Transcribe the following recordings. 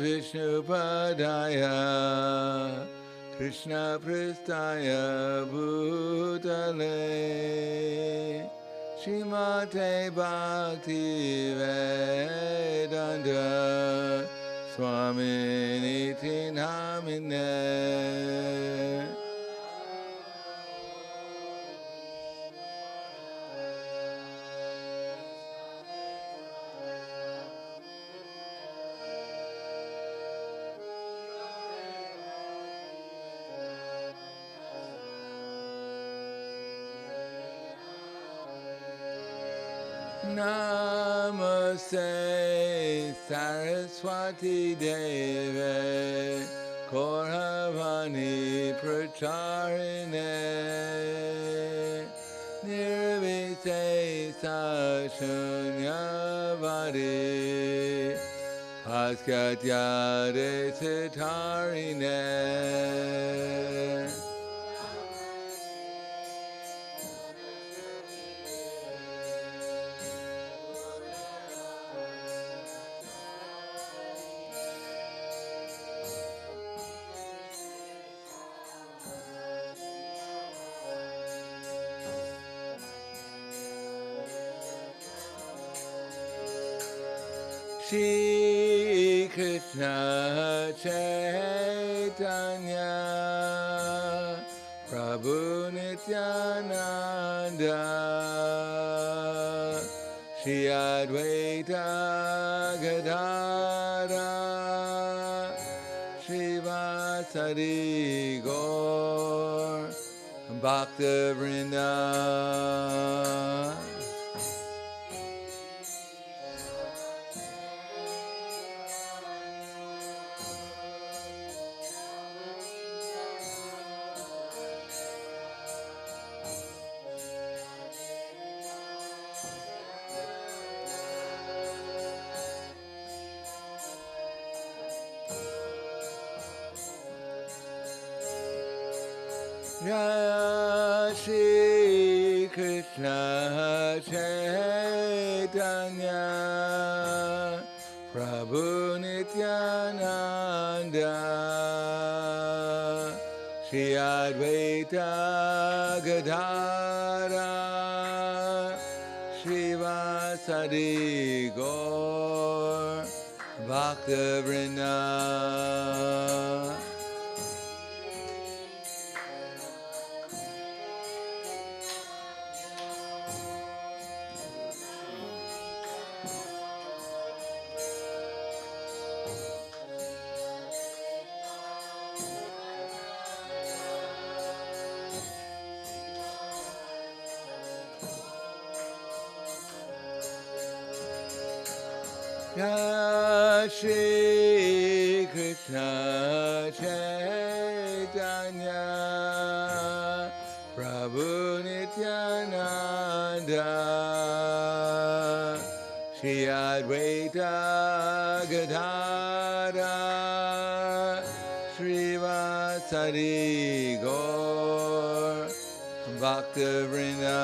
Vishnupadaya Krishna Pristaya Bhutale Srimate Bhakti Vedanta Swaminiti Namine Namaste Saraswati Deve Kauravani Pracharine Nirvisesa Shunyavadi Paskatyade Sitarine Shri Krishna Chaitanya Prabhu Nityananda Shri Advaita Gadadhara Shri Vasari Gaur Bhakta Vrinda Jai Shri Krishna Chaitanya Prabhu Nityananda Shri Advaita Gadadhara Shri Vasari Gaur Bhakta Vrinda Jai Shri Krishna Chaitanya Prabhu Nityananda Shri Advaita Gadadhara Shri Vasari Gaur Bhakta Vrinda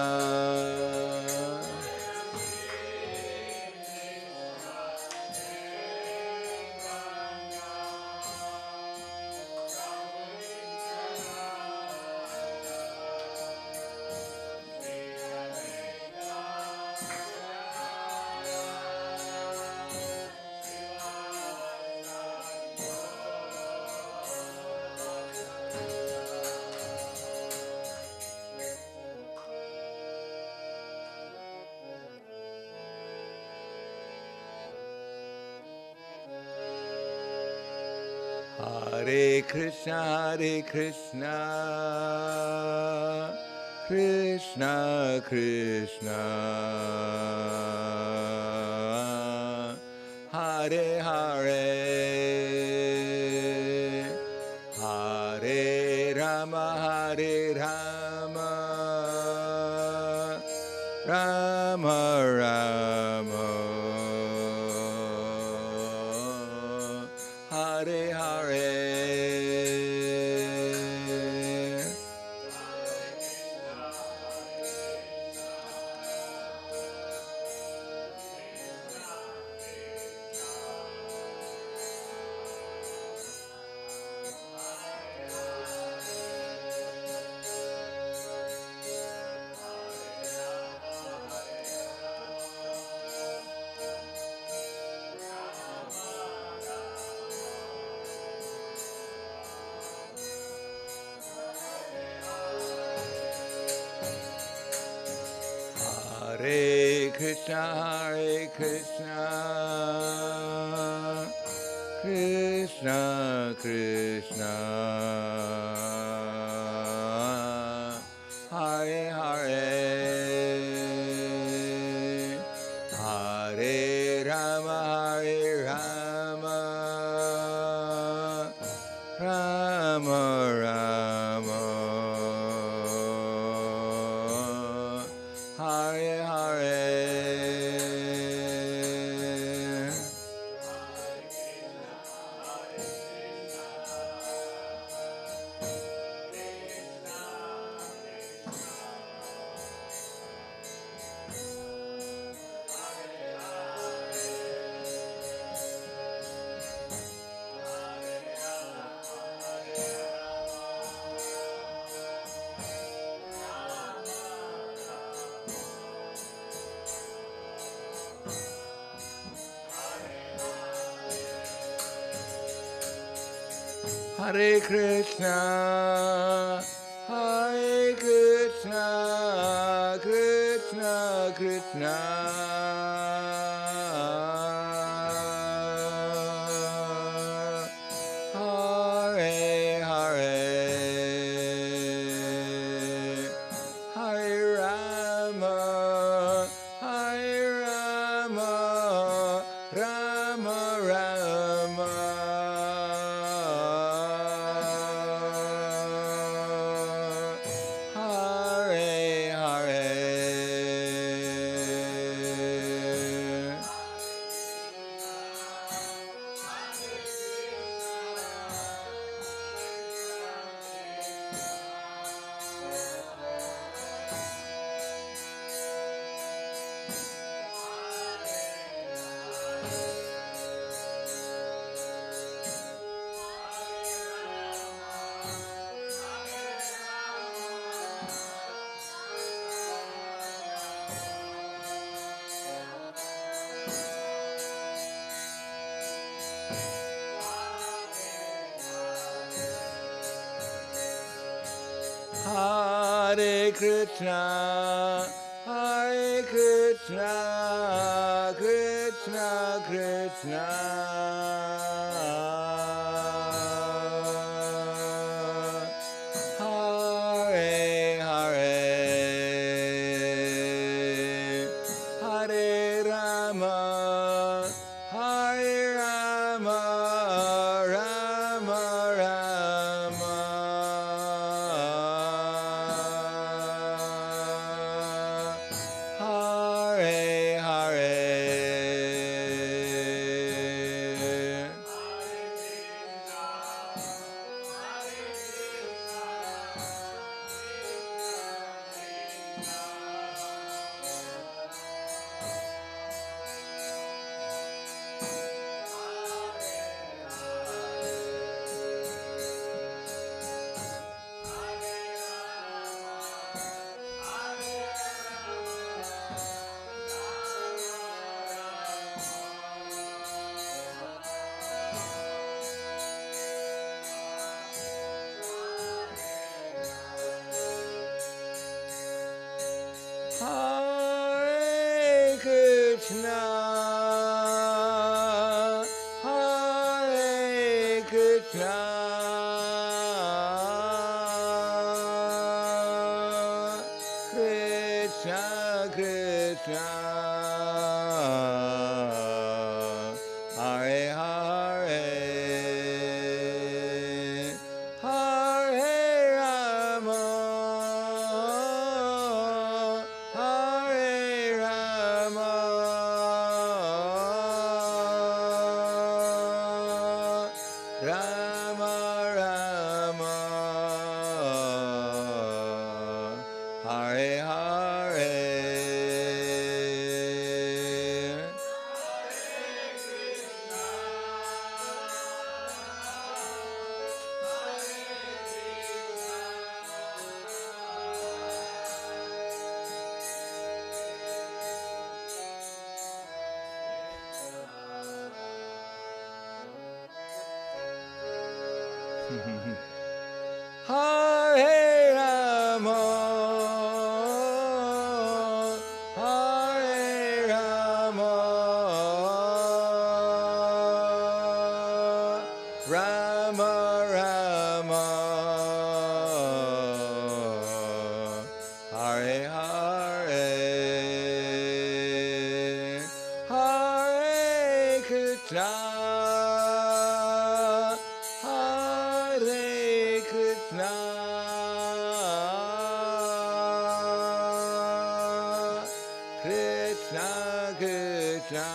Hare Krishna, Krishna Krishna, Hare Hare, Hare Rama, Hare Rama, Rama Rama, Hare Hare. Hare Krishna, Krishna Krishna, Hare Hare, Hare Rama, Hare Rama, Rama Rama, Hare Hare. Hare Krishna, Hare Krishna, Krishna Krishna, Hare Hare, Hare Rama, Hare Rama, Rama Rama. Hare Krishna, Hare Krishna, Krishna Krishna, Hare Hare, Hare Rama, Hare Rama, Rama Rama. Hare Hare, Hare Krishna, Hare Krishna, Krishna Krishna, Hare Hare, Hare Rama, Hare Rama, Rama Rama, Hare Hare. Hare Rama, Hare Krishna Krishna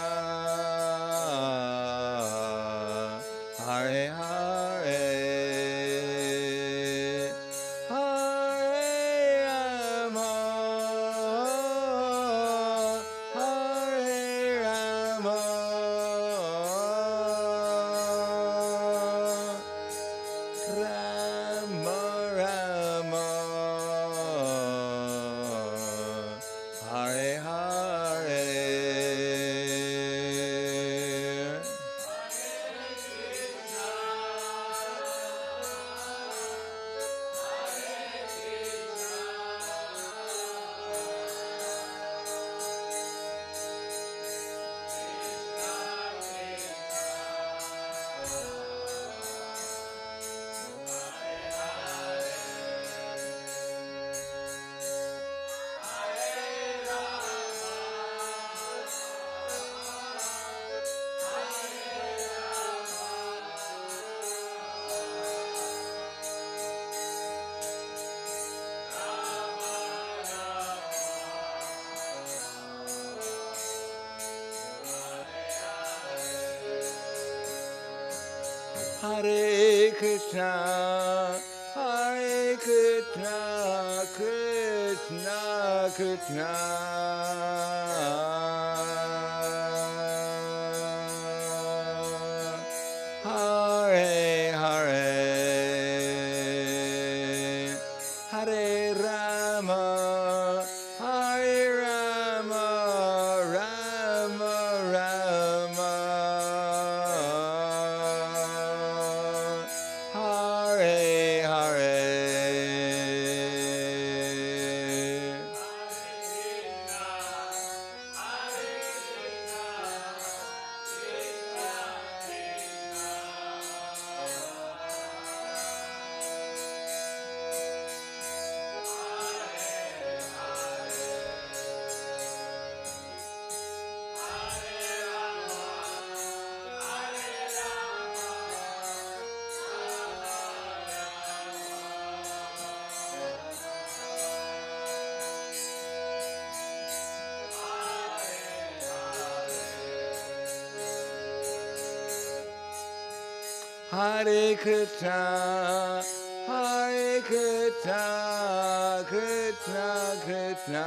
Hare Hare Hare Rama Hare Rama Rama Rama Hare Hare Hare Krishna, Hare Krishna, Krishna Krishna, Hare Hare, Hare-rama, Hare-rama, Rama-rama, Hare-hare. Hare Krishna, Hare Krishna, Krishna Krishna,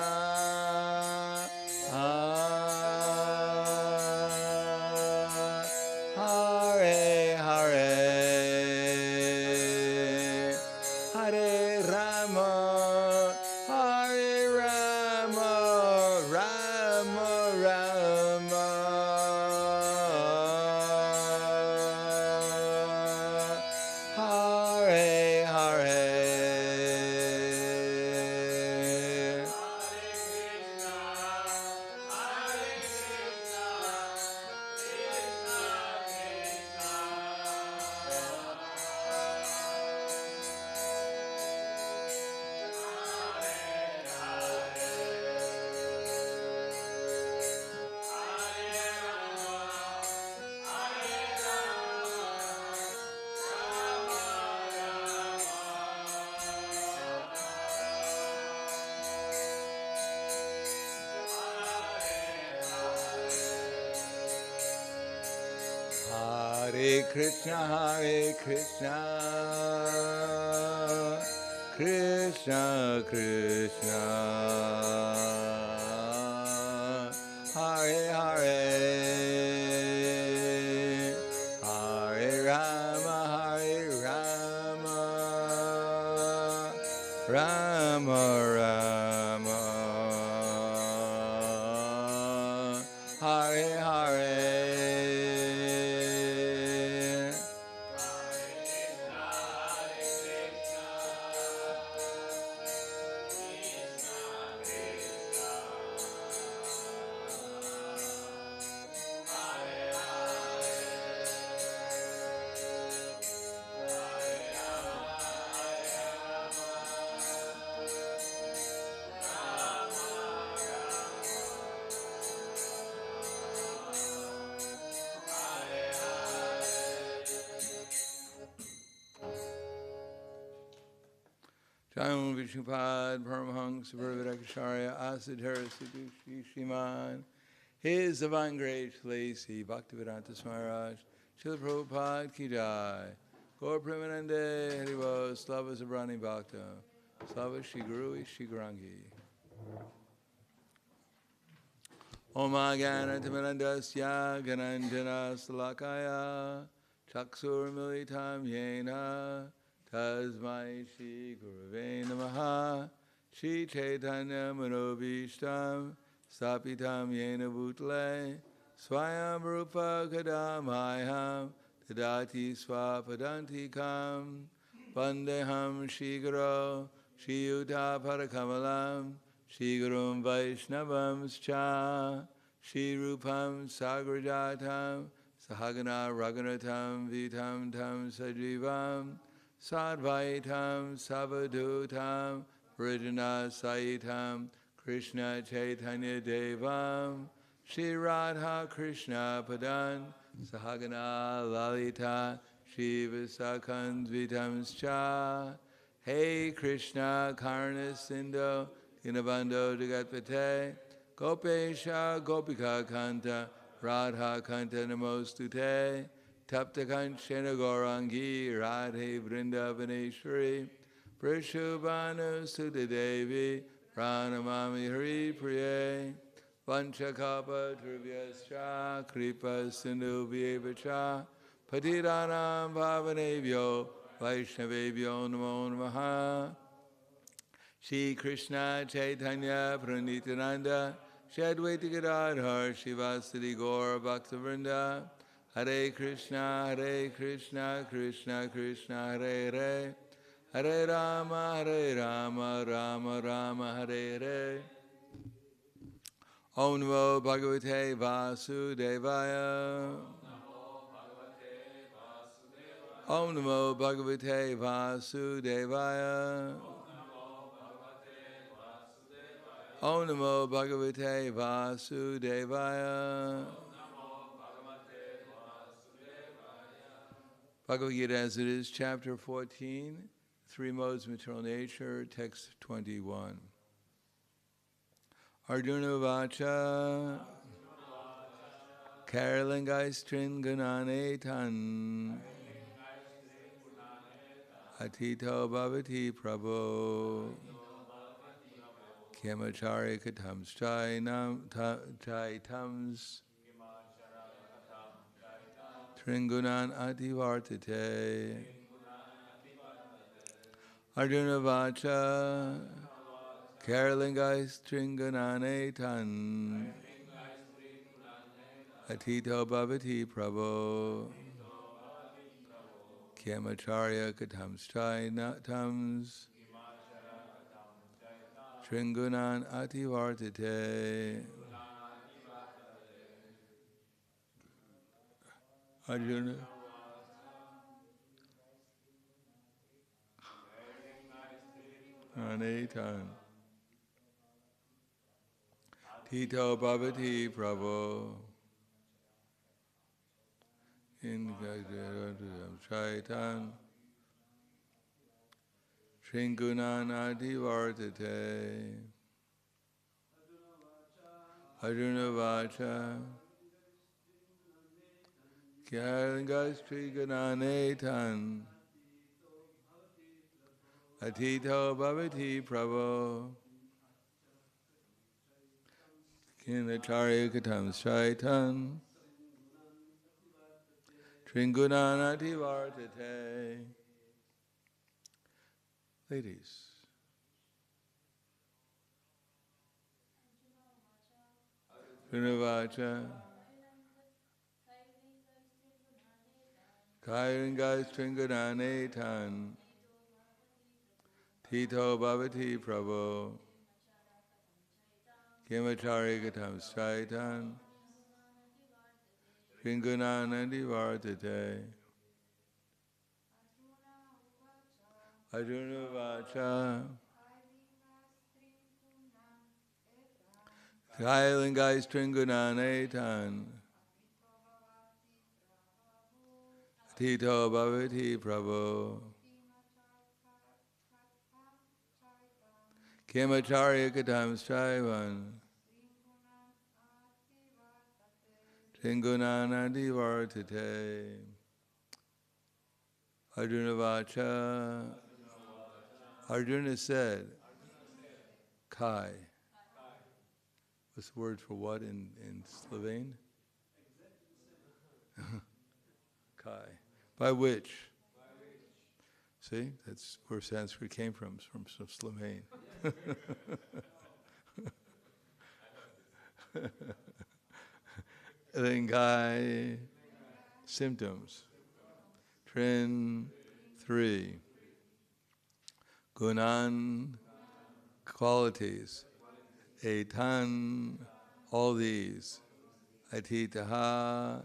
Hare Hare, Hare-rama, Hare-rama, Rama-rama, Hare-hare. Hare Krishna, Krishna Krishna, Hare Hare, Hare-rama, Hare-rama, Rama-rama, Hare-hare. Swayam Vishnupad Paramahansa Paravarakacharya Asadhara Sadushi Shiman. His Divine Grace Lacey Bhaktivedanta Smaraj Srila Prabhupada Ki Jai. Gaur Premanande Haribo Slava Sabrani Bhakta Slava Shri Guru Shri Gurangi. Om Agana Tamanandasya Gananjana Salakaya Chaksur Militam Yena Tasmai Shri Gurave Namaha Shri Chaitanya Manobishtam Sapitam Yena Bhutle Swayam Rupa Kadamayam Tadati Swapadantikam Vandeham Shri Guru Shri Yuta Parakamalam Shri Gurum Vaishnavam Scha Shri Rupam Sagrajatam Sahagana Raghunatam Vitam Tam Sajivam Sadvaitam Savadutam Vrijana Saitam Krishna Chaitanya Devam Shri Radha Krishna Padan Sahagana Lalita Shri Visakan Vitam Scha Hey Krishna Karna Sindhu Dinabando Jagatpate Gopesha Gopika Kanta Radha Kanta Namostute Tapta Kanchena Gaurangi Radhe Vrindavaneshwari Prishubhanu Sudadevi Pranamami Hari Priye Vanchakapa Trivyascha Kripa Sindhu Vyevacha Patiranam Bhavanevyo Vaishnavevyo Namo Namaha Shri Krishna Chaitanya Pranityananda Shri Advaita Gadadhar Shivasati Gaur Bhaktivinoda Hare Krishna Krishna Krishna Hare Hare Hare Rama Rama Rama Hare Hare Om Namo Bhagavate Vasudevaya Om Namo Bhagavate Vasudevaya Om Namo Bhagavate Vasudevaya. Bhagavad Gita as it is, chapter 14, Three Modes of Material Nature, text 21. Arjuna Vacha Karalingai Stringanane Tan Atito Bhavati Prabhu Kemachari Katams Chaitams Tringunan Ativartate Arjuna Vacha Karalingai Stringanane Tan Atito Bhavati Prabhu Kemacharya Katams Chaitams Tringunan Ativartate Arjuna Anetan Tito Bhavati Prabhu in Shaitan Tringunan Adivartate Arjuna Vacha Kyarangas Trigananetan Atito Bhavati Prabhu Kinacharya Katam Shaitan Tringunanati Vartate. Ladies. Trinavacha Kairangas Tringunanetan Tito Bhavati Prabhu Kimachari Gatam Shaitan Tringunanandi Vartate Arjuna Vacha Kairangas Tringunanetan Tito Bhavati Prabhu Kamacharya katam straivan. Tringunanadi vartate. Arjuna vacha. Arjuna said, Kai. What's the word for what in Slovene? Kai. By which? See, that's where Sanskrit came from Slovene. Then Kai, symptoms. Trin, 3. Gunan, qualities. Etan, all these. Atitaha,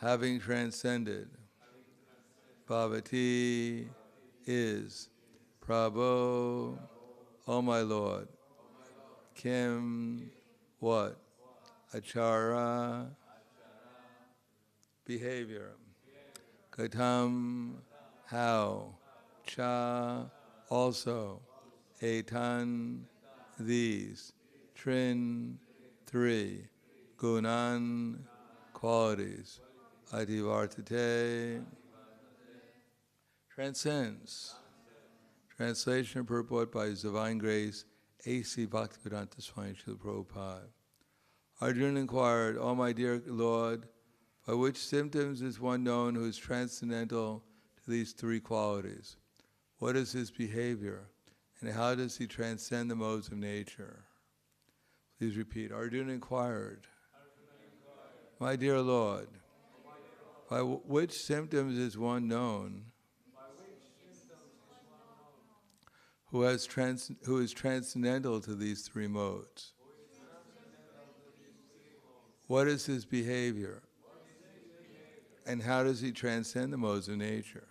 having transcended. Bhavati, is. Prabhu, O my Lord. Kim, what? Achara, behavior. Katam, how. Cha, also. Etan, these. Trin, 3. Gunan, qualities. Adivartate, transcends. Translation and purport by His Divine Grace, A.C. Bhaktivedanta Swami Srila Prabhupada. Arjuna inquired, O my dear Lord, by which symptoms is one known who is transcendental to these 3 qualities? What is his behavior? And how does he transcend the modes of nature? Please repeat. Arjuna inquired, my dear Lord, by which symptoms is one known who is transcendental to these 3 modes? What is his behavior? And how does he transcend the modes of nature?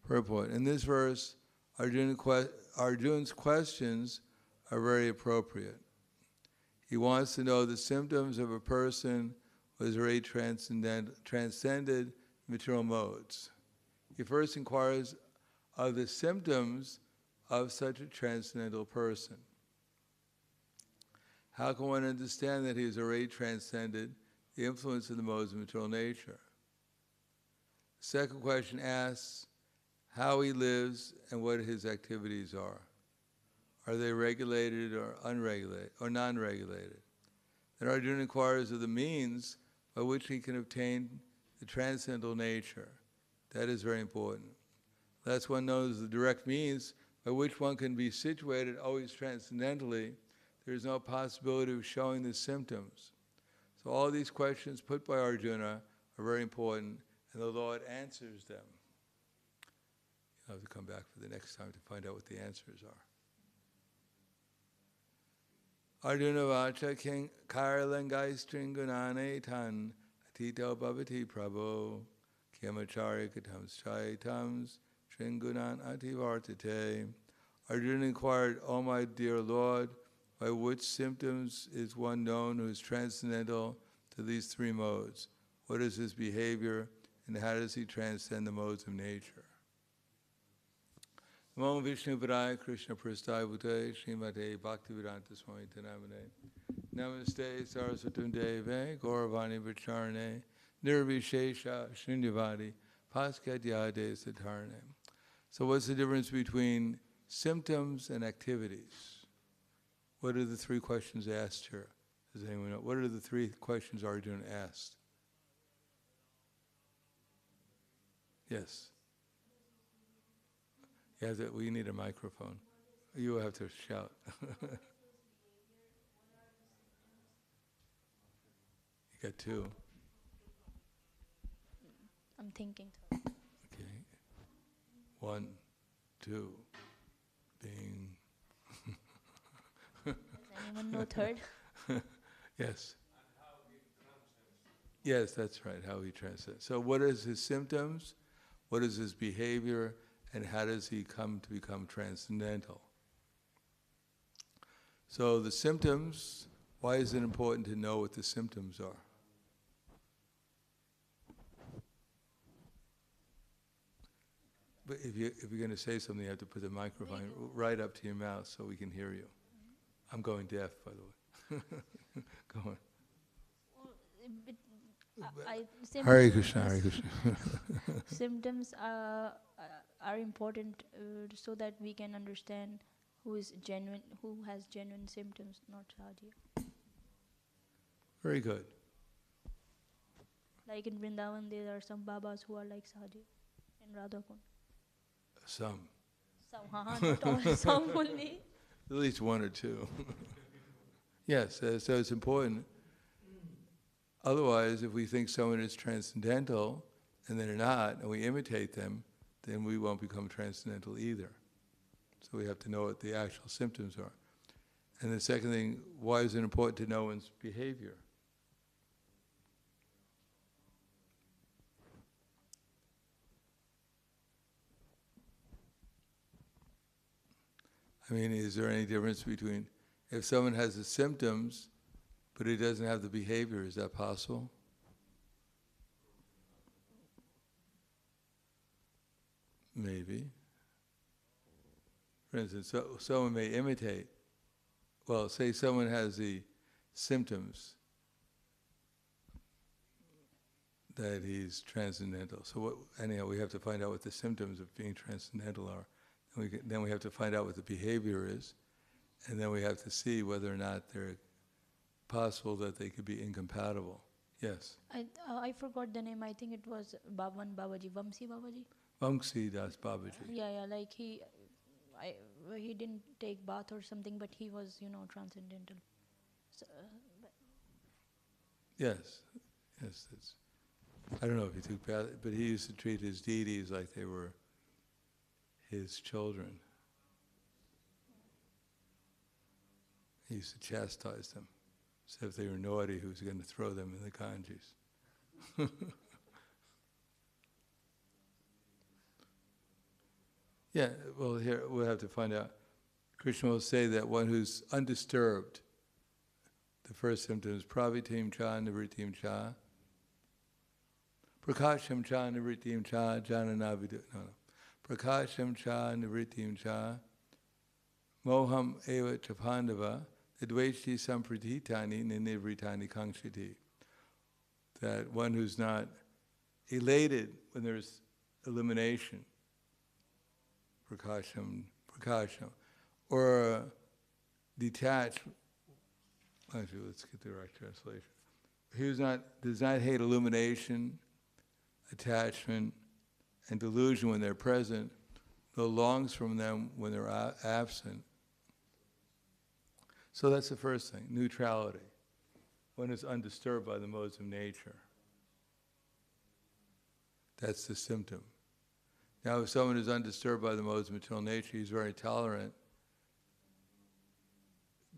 Purport. In this verse, Arjuna's questions are very appropriate. He wants to know the symptoms of a person who has already transcended material modes. He first inquires of the symptoms of such a transcendental person. How can one understand that he has already transcended the influence of the modes of material nature? The second question asks how he lives and what his activities are. Are they regulated or unregulated or non-regulated? Then Arjuna inquires of the means by which he can obtain the transcendental nature. That is very important. That's one knows the direct means by which one can be situated always transcendentally. There is no possibility of showing the symptoms. So all these questions put by Arjuna are very important, and the Lord answers them. You'll have to come back for the next time to find out what the answers are. Arjuna vacha king karalangai stringunane tan atito bhavati prabhu kyamacharya katams chaitams stringunan ativartate. Arjuna inquired, O my dear Lord, by which symptoms is one known who is transcendental to these 3 modes? What is his behavior, and how does he transcend the modes of nature? Namo Vishnu Padaya Krishna Prasthaya Bhutaya Srimate Bhaktivedanta Swami Tanamane Namaste Saraswatam Deve Gauravani Vacharane Nirvishesha Shunyavadi Paskadyade Satarane. So what's the difference between symptoms and activities? What are the 3 questions asked here? Does anyone know? What are the 3 questions Arjuna asked? Yes. We need a microphone. You have to shout. You got 2. I'm thinking. Okay. 1, 2, being. Does anyone know 3rd? Yes. Yes, that's right, how he transcends. So what is his symptoms? What is his behavior? And how does he come to become transcendental? So the symptoms, why is it important to know what the symptoms are? But if you're going to say something, you have to put the microphone right up to your mouth so we can hear you. I'm going deaf, by the way. Go on. Hare Krishna, Hare Krishna. Symptoms are important so that we can understand who is genuine, who has genuine symptoms, not sadhya. Very good. Like in Vrindavan, there are some Babas who are like sadhya in Radhakund. Some. Not all, some only. At least one or two. Yes, so it's important. Otherwise, if we think someone is transcendental and they're not, and we imitate them, then we won't become transcendental either. So we have to know what the actual symptoms are. And the second thing, why is it important to know one's behavior? I mean, is there any difference between if someone has the symptoms but he doesn't have the behavior, is that possible? Maybe. For instance, someone may imitate. Well, say someone has the symptoms that he's transcendental. So anyhow, we have to find out what the symptoms of being transcendental are. Then we have to find out what the behavior is, and then we have to see whether or not they're possible that they could be incompatible. Yes? I forgot the name. I think it was Bhavan Babaji, Vamsi Babaji. Vamsi Das Babaji. Yeah, like he didn't take bath or something, but he was, transcendental. So, Yes. That's, I don't know if he took bath, but he used to treat his deities like they were his children. He used to chastise them. So if they were naughty, he was going to throw them in the Ganges. Yeah, well, here we'll have to find out. Krishna will say that one who's undisturbed, the first symptom is pravitim cha nivritim cha, prakasham cha nivritim cha, jananavidu, prakasham cha nivritim cha, moham eva chapandava, advaiti sampradhitani ninivritani kankshiti. That one who's not elated when there's elimination, prakasham, or detached. Actually, let's get the right translation. He does not hate illumination, attachment, and delusion when they're present, though longs from them when they're absent. So that's the first thing, neutrality. One is undisturbed by the modes of nature. That's the symptom. Now, if someone is undisturbed by the modes of material nature, he's very tolerant.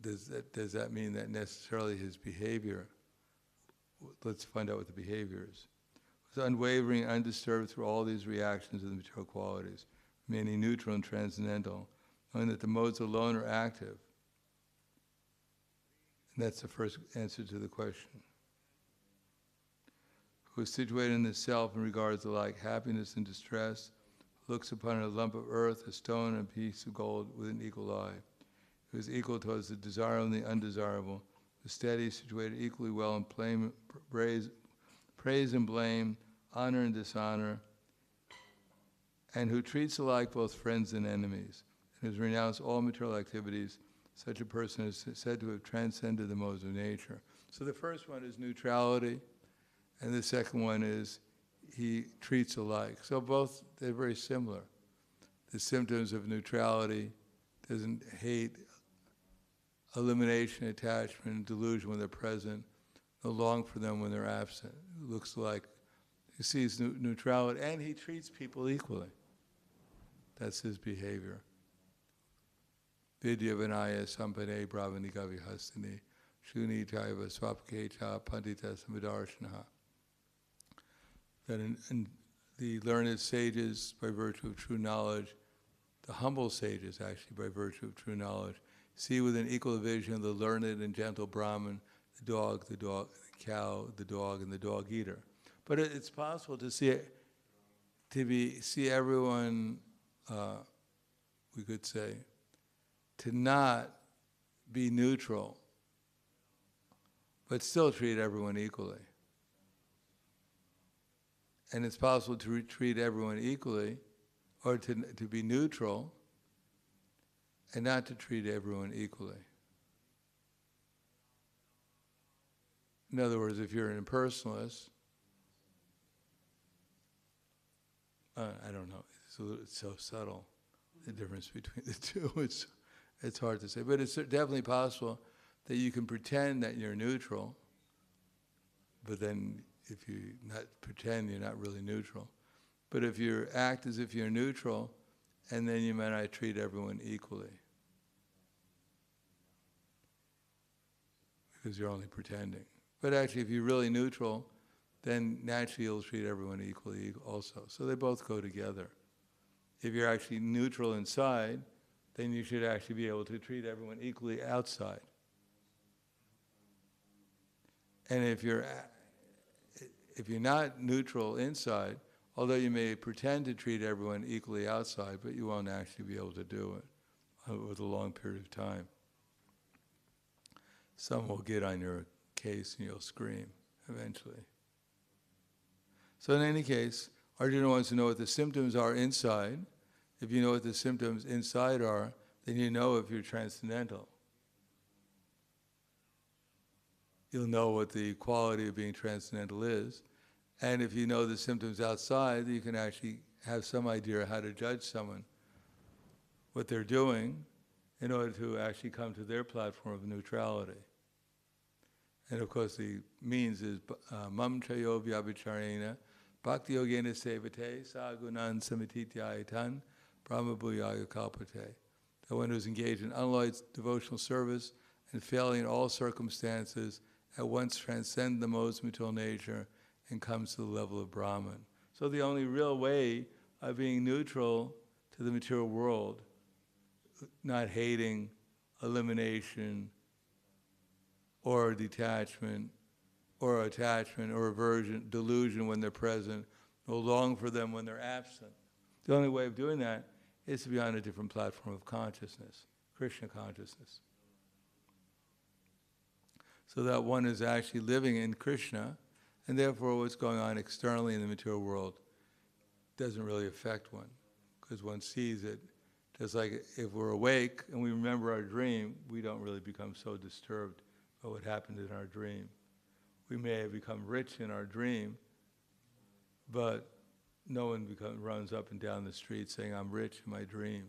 Does that mean that necessarily his behavior? Let's find out what the behavior is. It's unwavering, undisturbed through all these reactions of the material qualities, remaining neutral and transcendental, knowing that the modes alone are active. And that's the first answer to the question. Who is situated in the self and regards alike happiness and distress, looks upon a lump of earth, a stone, and a piece of gold with an equal eye. Who is equal towards the desirable and the undesirable, who is steady, situated equally well in praise and blame, honor and dishonor, and who treats alike both friends and enemies, and has renounced all material activities. Such a person is said to have transcended the modes of nature. So the first one is neutrality, and the second one is he treats alike. So both, they're very similar. The symptoms of neutrality, doesn't hate elimination, attachment, delusion when they're present, no long for them when they're absent. It looks like he sees neutrality, and he treats people equally. That's his behavior. Vidya vinaya sampane brahmanika vihastani shuni jaiva swapkecha pandita samidarshanaha. That in the learned sages, by virtue of true knowledge, the humble sages actually, by virtue of true knowledge, see with an equal vision the learned and gentle Brahman, the dog, the cow, the dog, and the dog eater. But it's possible to see everyone, we could say, to not be neutral, but still treat everyone equally. And it's possible to treat everyone equally, or to be neutral, and not to treat everyone equally. In other words, if you're an impersonalist, I don't know, it's so subtle, the difference between the two. It's hard to say, but it's definitely possible that you can pretend that you're neutral, but then if you not pretend, you're not really neutral. But if you act as if you're neutral, and then you might not treat everyone equally, because you're only pretending. But actually, if you're really neutral, then naturally you'll treat everyone equally also. So they both go together. If you're actually neutral inside, then you should actually be able to treat everyone equally outside. And if you're not neutral inside, although you may pretend to treat everyone equally outside, but you won't actually be able to do it with a long period of time. Some will get on your case and you'll scream eventually. So in any case, Arjuna wants to know what the symptoms are inside. If you know what the symptoms inside are, then you know if you're transcendental. You'll know what the quality of being transcendental is. And if you know the symptoms outside, you can actually have some idea of how to judge someone, what they're doing, in order to actually come to their platform of neutrality. And of course the means is mam chayo vyabhicharena bhakti-yogena sevate sagunan samitityayitan brahma bhuyaya kalpate. The one who's engaged in unalloyed devotional service and failing in all circumstances at once transcend the modes of material nature and comes to the level of Brahman. So the only real way of being neutral to the material world, not hating, elimination, or detachment, or attachment, or aversion, delusion when they're present, or long for them when they're absent. The only way of doing that is to be on a different platform of consciousness, Krishna consciousness. So that one is actually living in Krishna, and therefore what's going on externally in the material world doesn't really affect one, because one sees it. Just like if we're awake and we remember our dream, we don't really become so disturbed by what happened in our dream. We may have become rich in our dream, but no one runs up and down the street saying, I'm rich in my dream.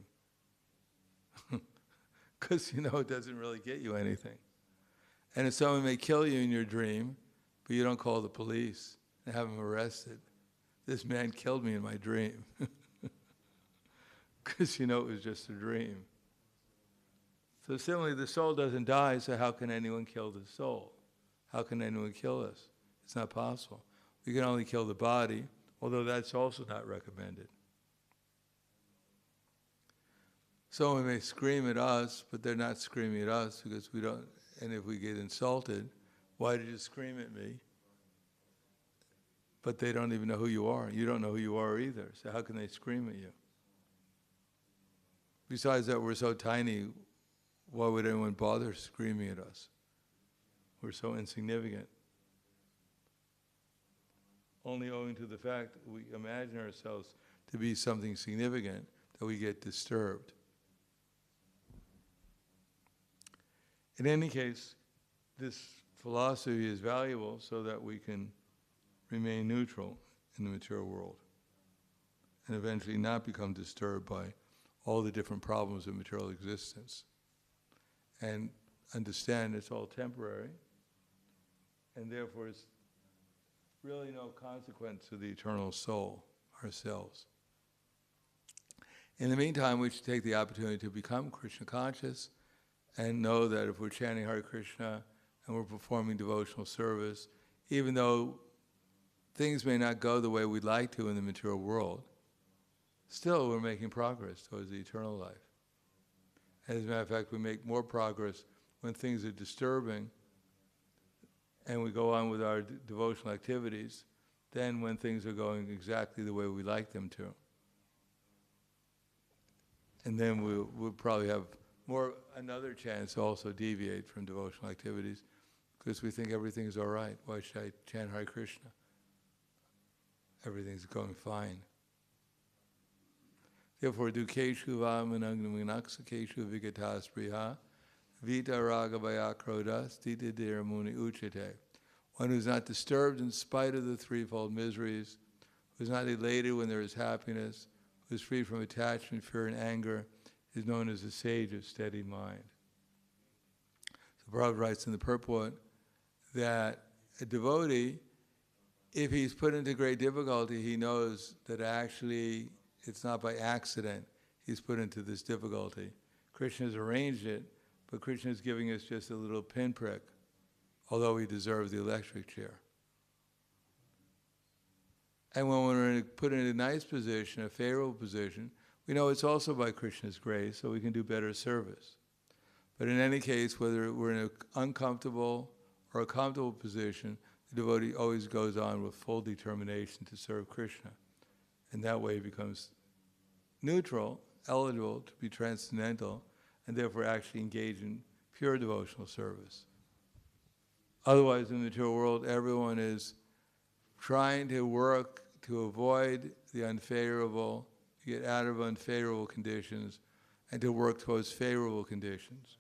Because it doesn't really get you anything. And if someone may kill you in your dream, but you don't call the police and have them arrested, this man killed me in my dream. Because it was just a dream. So similarly, the soul doesn't die, so how can anyone kill the soul? How can anyone kill us? It's not possible. We can only kill the body, although that's also not recommended. Someone may scream at us, but they're not screaming at us because we don't, and if we get insulted, why did you scream at me? But they don't even know who you are. You don't know who you are either, so how can they scream at you? Besides that, we're so tiny, why would anyone bother screaming at us? We're so insignificant. Only owing to the fact that we imagine ourselves to be something significant that we get disturbed. In any case, this philosophy is valuable so that we can remain neutral in the material world and eventually not become disturbed by all the different problems of material existence, and understand it's all temporary, and therefore it's really no consequence to the eternal soul, ourselves. In the meantime, we should take the opportunity to become Krishna conscious and know that if we're chanting Hare Krishna and we're performing devotional service, even though things may not go the way we'd like to in the material world, still we're making progress towards the eternal life. As a matter of fact, we make more progress when things are disturbing and we go on with our devotional activities than when things are going exactly the way we like them to. And then we'll probably have another chance to also deviate from devotional activities because we think everything's all right. Why should I chant Hare Krishna? Everything's going fine. Therefore, dukeshu vamanagnaminaksakeshu vigataspriha vita raga vayakrodas dita dhiramuni uchate. One who's not disturbed in spite of the threefold miseries, who's not elated when there is happiness, who is free from attachment, fear, and anger, is known as a sage of steady mind. So Prabhupada writes in the purport that a devotee, if he's put into great difficulty, he knows that actually it's not by accident he's put into this difficulty. Krishna has arranged it, but Krishna is giving us just a little pinprick, although he deserves the electric chair. And when we're put in a nice position, a favorable position, we know it's also by Krishna's grace, so we can do better service. But in any case, whether we're in an uncomfortable or a comfortable position, the devotee always goes on with full determination to serve Krishna. And that way he becomes neutral, eligible to be transcendental, and therefore actually engage in pure devotional service. Otherwise, in the material world, everyone is trying to work to avoid the unfavorable, to get out of unfavorable conditions, and to work towards favorable conditions.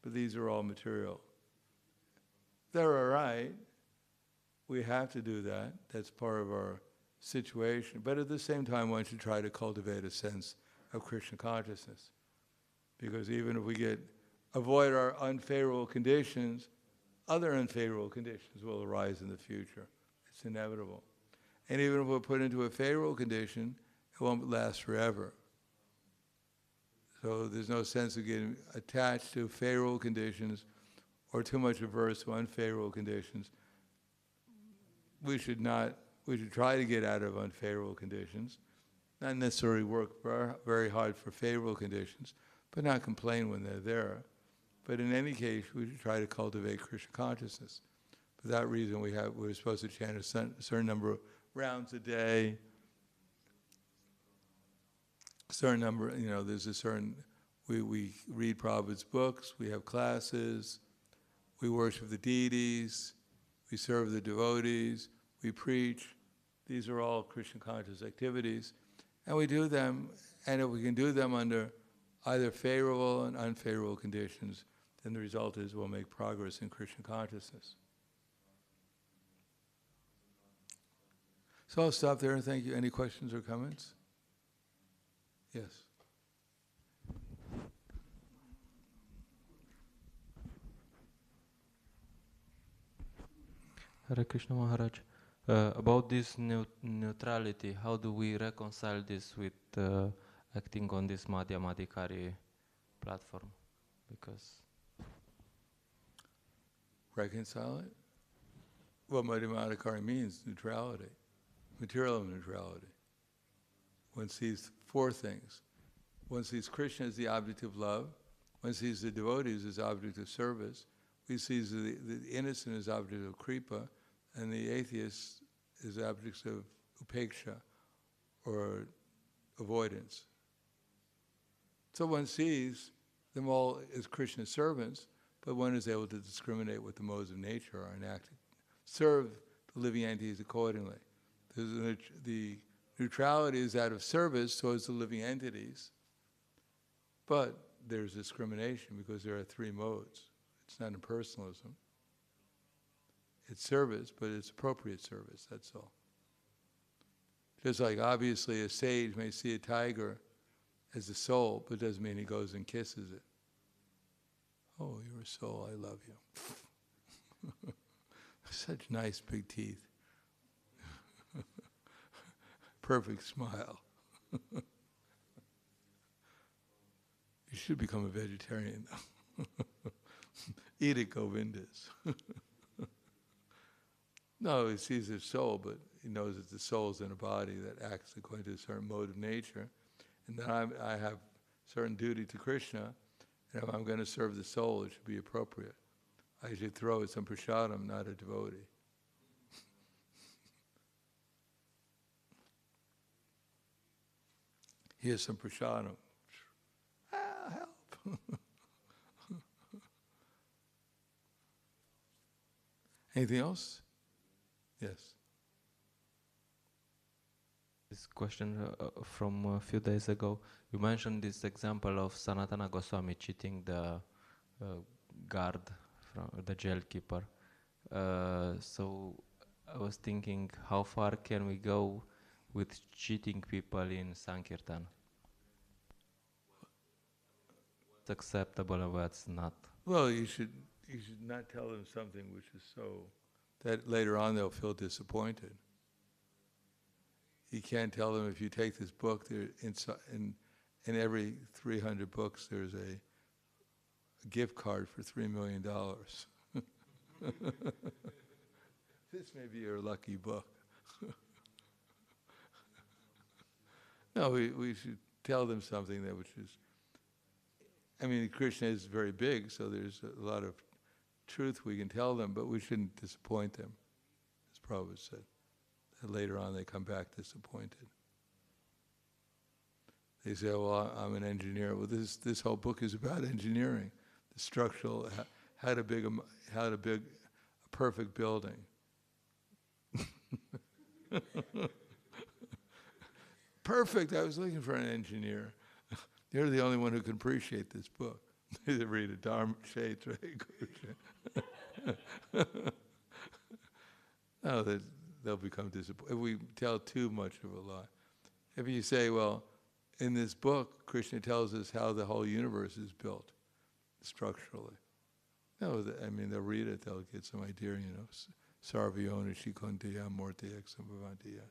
But these are all material. They're all right. We have to do that. That's part of our situation. But at the same time, one should try to cultivate a sense of Krishna consciousness. Because even if we avoid our unfavorable conditions, other unfavorable conditions will arise in the future. It's inevitable. And even if we're put into a favorable condition, it won't last forever. So there's no sense of getting attached to favorable conditions or too much averse to unfavorable conditions. We should try to get out of unfavorable conditions, not necessarily work very hard for favorable conditions, but not complain when they're there. But in any case, we should try to cultivate Krishna consciousness. For that reason, we're supposed to chant a certain number of rounds a day. Certain number, there's a certain. We read Prabhupada's books. We have classes. We worship the deities. We serve the devotees. We preach. These are all Krishna conscious activities, and we do them. And if we can do them under either favorable and unfavorable conditions, then the result is we'll make progress in Krishna consciousness. So I'll stop there and thank you. Any questions or comments? Yes. Hare Krishna Maharaj, about this neutrality, how do we reconcile this with acting on this Madhyamadikari platform? Because reconcile it? What Madhyamadikari means, neutrality, material neutrality. One sees four things. One sees Krishna as the object of love. One sees the devotees as object of service. One sees the innocent as object of kripa, and the atheist as objects of upeksha, or avoidance. So one sees them all as Krishna's servants, but one is able to discriminate what the modes of nature are and serve the living entities accordingly. The neutrality is out of service towards the living entities, but there's discrimination because there are three modes. It's not impersonalism. It's service, but it's appropriate service, that's all. Just like obviously a sage may see a tiger as a soul, but doesn't mean he goes and kisses it. Oh, you're a soul, I love you. Such nice big teeth. Perfect smile. You should become a vegetarian though. Eat at Govinda's. No, he sees his soul, but he knows that the soul's in a body that acts according to a certain mode of nature. And then I have certain duty to Krishna, and if I'm going to serve the soul, it should be appropriate. I should throw it some prasadam, not a devotee. Here's some prasadam. Help. Anything else? Yes. This question from a few days ago, you mentioned this example of Sanatana Goswami cheating the guard, from the jail keeper. So I was thinking, how far can we go with cheating people in Sankirtan? What's acceptable and what's not? Well, you should not tell them something which is so that later on they'll feel disappointed. You can't tell them, if you take this book, there in every 300 books there's a gift card for $3 million. This may be your lucky book. No, we should tell them something that which is, I mean, Krishna is very big, so there's a lot of truth we can tell them, but we shouldn't disappoint them, as Prabhupada said. That later on they come back disappointed. They say, well, I'm an engineer. Well, this whole book is about engineering, the structural, how to build a perfect building. Perfect, I was looking for an engineer. You're the only one who can appreciate this book. They read it, Dharma Kshetra. No, they'll become disappointed. If we tell too much of a lie. If you say, well, in this book, Krishna tells us how the whole universe is built structurally. No, I mean, they'll read it, they'll get some idea, Sarvayona Shikontiya Morti Exambhavantiya.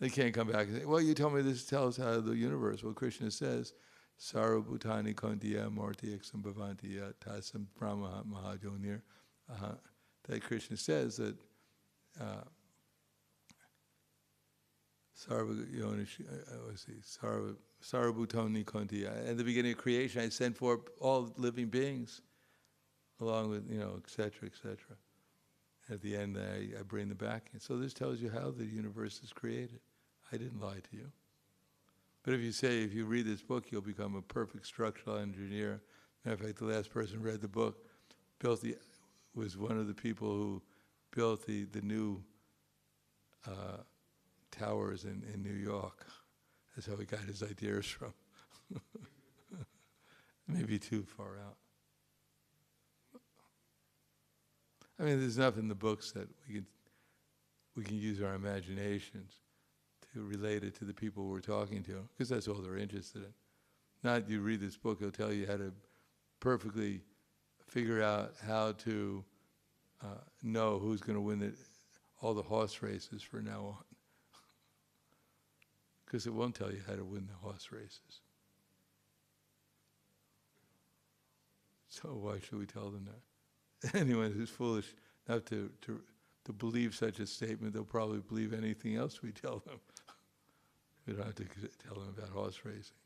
They can't come back and say, well, you told me this tells how the universe. Well, Krishna says, Sarvabhutani Kontiya Morti Exambhavantiya Tasam Brahma Mahadonir. That Krishna says that Sarvabhutani Kontiya. At the beginning of creation, I sent forth all living beings, along with, et cetera, et cetera. At the end, I bring them back. And so this tells you how the universe is created. I didn't lie to you. But if you read this book, you'll become a perfect structural engineer. Matter of fact, the last person who read the book was one of the people who built the new towers in New York. That's how he got his ideas from. Maybe too far out. I mean, there's enough in the books that we can use our imaginations to relate it to the people we're talking to, because that's all they're interested in. Not you read this book, it'll tell you how to perfectly figure out how to know who's going to win all the horse races from now on. Because it won't tell you how to win the horse races. So why should we tell them that? Anyone who's foolish enough to believe such a statement, they'll probably believe anything else we tell them. We don't have to tell them about horse racing.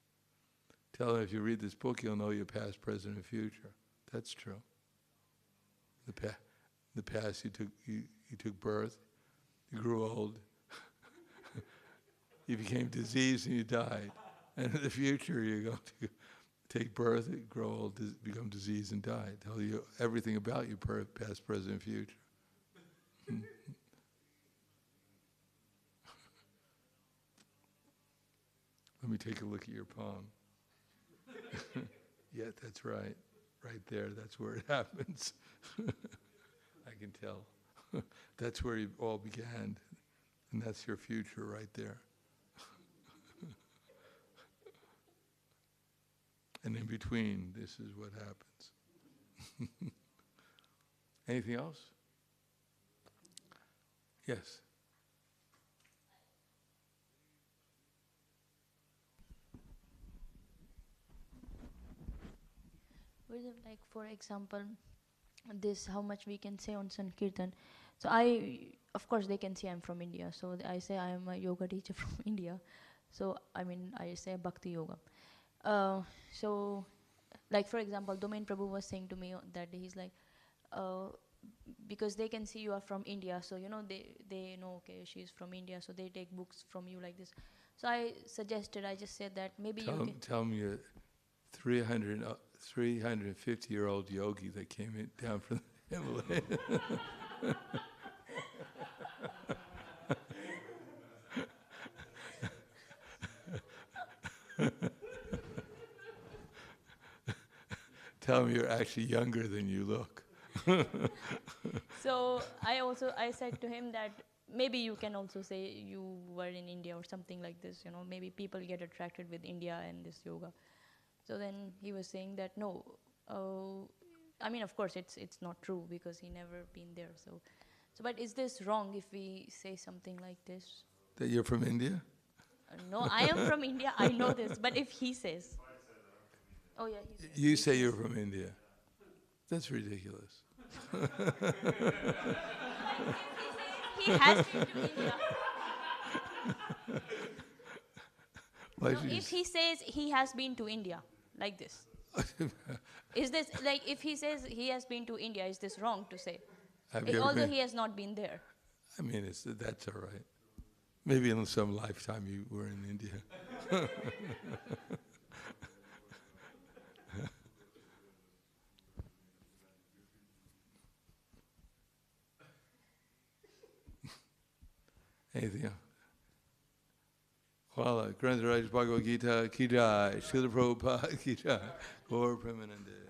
Tell them, if you read this book, you'll know your past, present, and future. That's true. The past, you took birth, you grew old, you became diseased, and you died. And in the future, you're going to take birth, grow old, become diseased, and die. Tell you everything about you, past, present, and future. Let me take a look at your palm. Yeah, that's right. Right there, that's where it happens. I can tell. That's where it all began. And that's your future right there. And in between, this is what happens. Anything else? Yes. Like, for example, this, how much we can say on Sankirtan. So of course they can say I'm from India. So I say I am a yoga teacher from India. So I say bhakti-yoga. So, like, for example, Domain Prabhu was saying to me that he's like, because they can see you are from India, so they know, okay, she's from India, so they take books from you like this. So I just said that maybe you can. Tell me a 350-year-old yogi that came down from the Himalayas. Tell me you're actually younger than you look. So I said to him that maybe you can also say you were in India or something like this, maybe people get attracted with India and this yoga. So then he was saying that no, I mean, of course it's not true because he never been there. So but is this wrong if we say something like this? That you're from India? No, I am from India, I know this, but if he says, oh yeah, he says, You say you're from India. That's ridiculous. he has been to India. Why No, should you if he says he has been to India, like this, is this like if he says he has been to India, is this wrong to say? Have you ever Although been? he has not been there. I mean, that's all right. Maybe in some lifetime you were in India. Anything else? Wala, Granth Raj Bhagavad Gita, Ki Jai, Srila Prabhupada Ki Jai, Gaur Premanande.